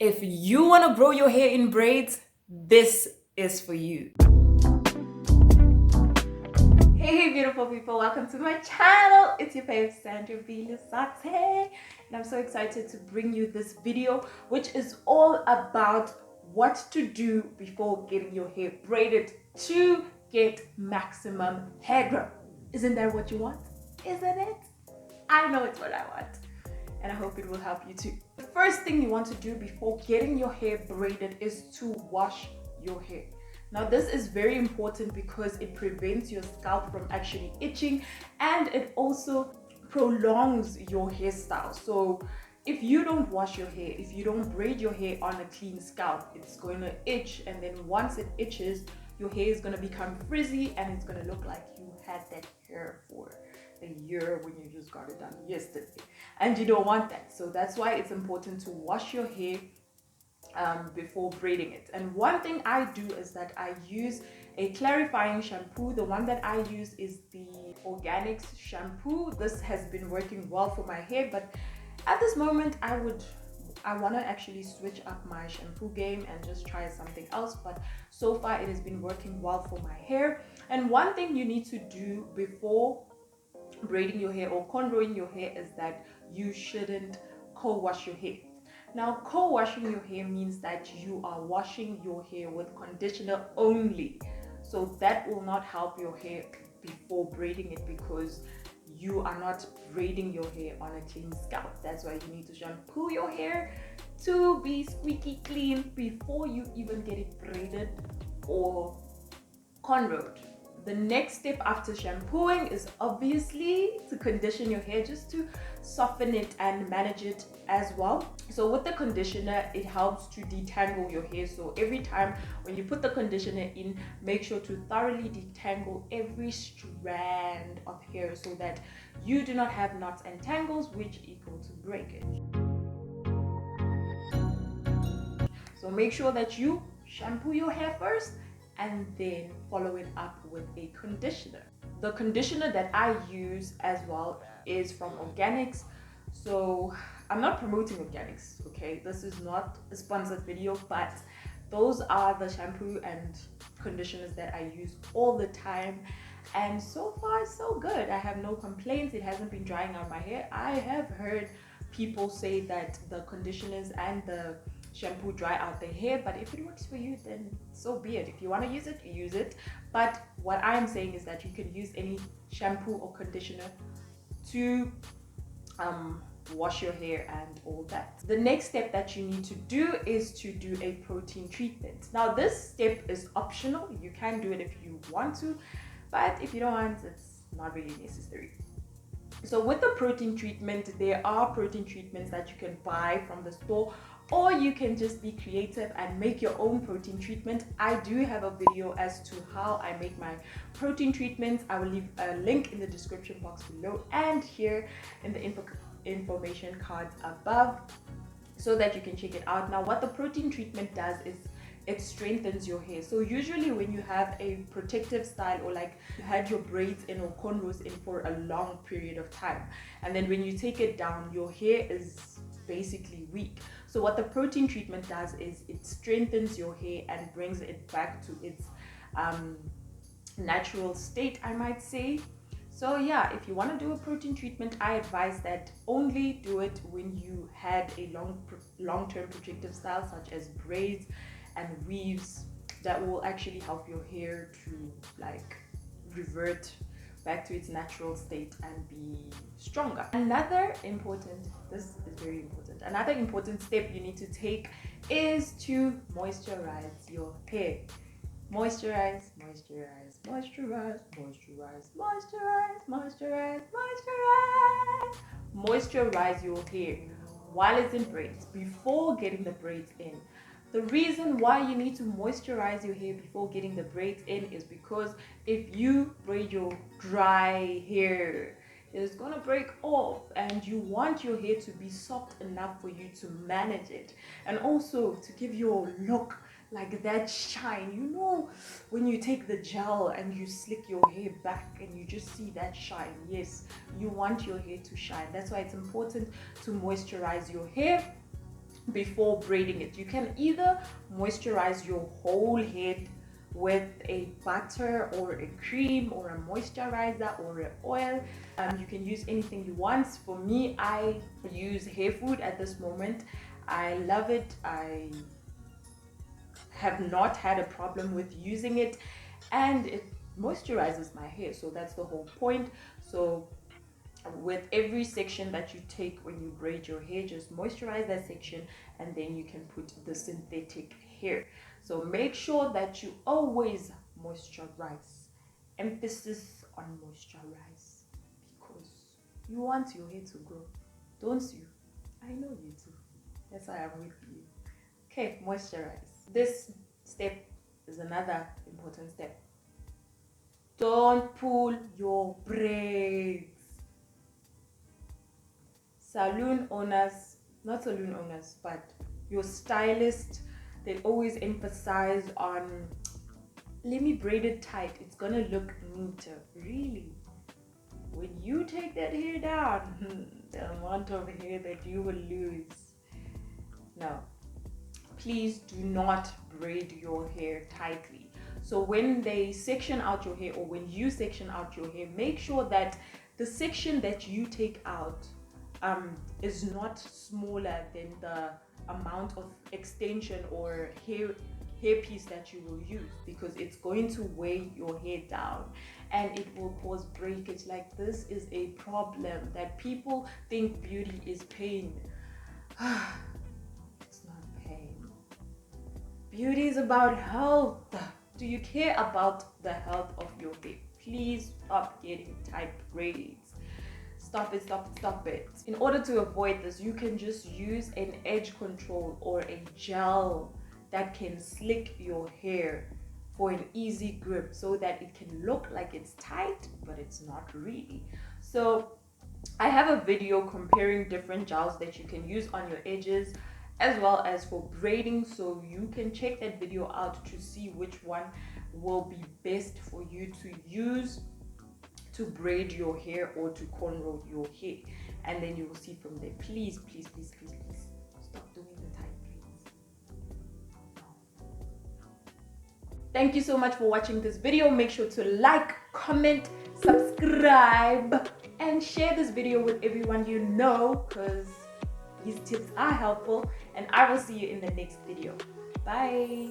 If you want to grow your hair in braids, this is for you. Hey beautiful people, welcome to my channel. It's your favorite Sandra Vilusate, and I'm so excited to bring you this video, which is all about what to do before getting your hair braided to get maximum hair growth. Isn't that what you want? Isn't it? I know it's what I want, and I hope it will help you too. The first thing you want to do before getting your hair braided is to wash your hair. Now this is very important because it prevents your scalp from actually itching, and it also prolongs your hairstyle. So if you don't wash your hair, if you don't braid your hair on a clean scalp, it's going to itch, and then once it itches, your hair is going to become frizzy and it's going to look like you had that hair for a year when you just got it done yesterday, and you don't want that. So that's why it's important to wash your hair before braiding it. And one thing I do is that I use a clarifying shampoo. The one that I use is the Organics shampoo. This has been working well for my hair, but at this moment I want to actually switch up my shampoo game and just try something else, but so far it has been working well for my hair. And one thing you need to do before braiding your hair or cornrowing your hair is that you shouldn't co-wash your hair. Now, co-washing your hair means that you are washing your hair with conditioner only. So that will not help your hair before braiding it, because you are not braiding your hair on a clean scalp. That's why you need to shampoo your hair to be squeaky clean before you even get it braided or cornrowed. The next step after shampooing is obviously to condition your hair, just to soften it and manage it as well. So with the conditioner, it helps to detangle your hair. So every time when you put the conditioner in, make sure to thoroughly detangle every strand of hair so that you do not have knots and tangles, which equal to breakage. So make sure that you shampoo your hair first and then follow it up with a conditioner. The conditioner that I use as well is from Organics. So I'm not promoting Organics, okay? This is not a sponsored video, but those are the shampoo and conditioners that I use all the time, and so far so good. I have no complaints. It hasn't been drying out my hair. I have heard people say that the conditioners and the shampoo dry out the hair, but if it works for you, then so be it. If you want to use it, use it. But what I'm saying is that you can use any shampoo or conditioner to wash your hair and all that. The next step that you need to do is to do a protein treatment. Now this step is optional. You can do it if you want to, but if you don't want, it's not really necessary. So with the protein treatment, there are protein treatments that you can buy from the store, or you can just be creative and make your own protein treatment. I do have a video as to how I make my protein treatments. I will leave a link in the description box below and here in the information cards above, so that you can check it out. Now what the protein treatment does is it strengthens your hair. So usually when you have a protective style, or like you had your braids in or cornrows in for a long period of time, and then when you take it down, your hair is basically weak. So what the protein treatment does is it strengthens your hair and brings it back to its natural state, I might say. So yeah, if you want to do a protein treatment, I advise that only do it when you had a long-term protective style, such as braids and weaves, that will actually help your hair to like revert back to its natural state and be stronger. Another important step you need to take is to moisturize your hair. Moisturize, moisturize, moisturize, moisturize, moisturize, moisturize, moisturize. Moisturize your hair while it's in braids, before getting the braids in. The reason why you need to moisturize your hair before getting the braids in is because if you braid your dry hair, it's gonna break off, and you want your hair to be soft enough for you to manage it, and also to give your look like that shine. You know, when you take the gel and you slick your hair back and you just see that shine. Yes, you want your hair to shine. That's why it's important to moisturize your hair before braiding it. You can either moisturize your whole head with a butter or a cream or a moisturizer or an oil. You can use anything you want. For me, I use hair food at this moment. I love it. I have not had a problem with using it, and it moisturizes my hair, so that's the whole point. So with every section that you take when you braid your hair, just moisturize that section, and then you can put the synthetic hair. So make sure that you always moisturize. Emphasis on moisturize, because you want your hair to grow, don't you? I know you do. That's why I'm with you. Okay, moisturize. This step is another important step. Don't pull your braids. Salon owners, not salon owners, but your stylist, they always emphasize on, let me braid it tight, it's gonna look neater. Really? When you take that hair down, the amount of hair that you will lose. No, please do not braid your hair tightly. So when they section out your hair, or when you section out your hair, make sure that the section that you take out is not smaller than the amount of extension or hair piece that you will use, because it's going to weigh your hair down and it will cause breakage. Like, this is a problem that people think beauty is pain. It's not pain. Beauty is about health. Do you care about the health of your hair? Please stop getting tight braids. Stop it, stop it, stop it. In order to avoid this, you can just use an edge control or a gel that can slick your hair for an easy grip, so that it can look like it's tight, but it's not really. So I have a video comparing different gels that you can use on your edges as well as for braiding, so you can check that video out to see which one will be best for you to use to braid your hair or to cornrow your hair, and then you will see from there. Please, please, please, please, please stop doing the tight braids. Thank you so much for watching this video. Make sure to like, comment, subscribe, and share this video with everyone you know, because these tips are helpful, and I will see you in the next video. Bye.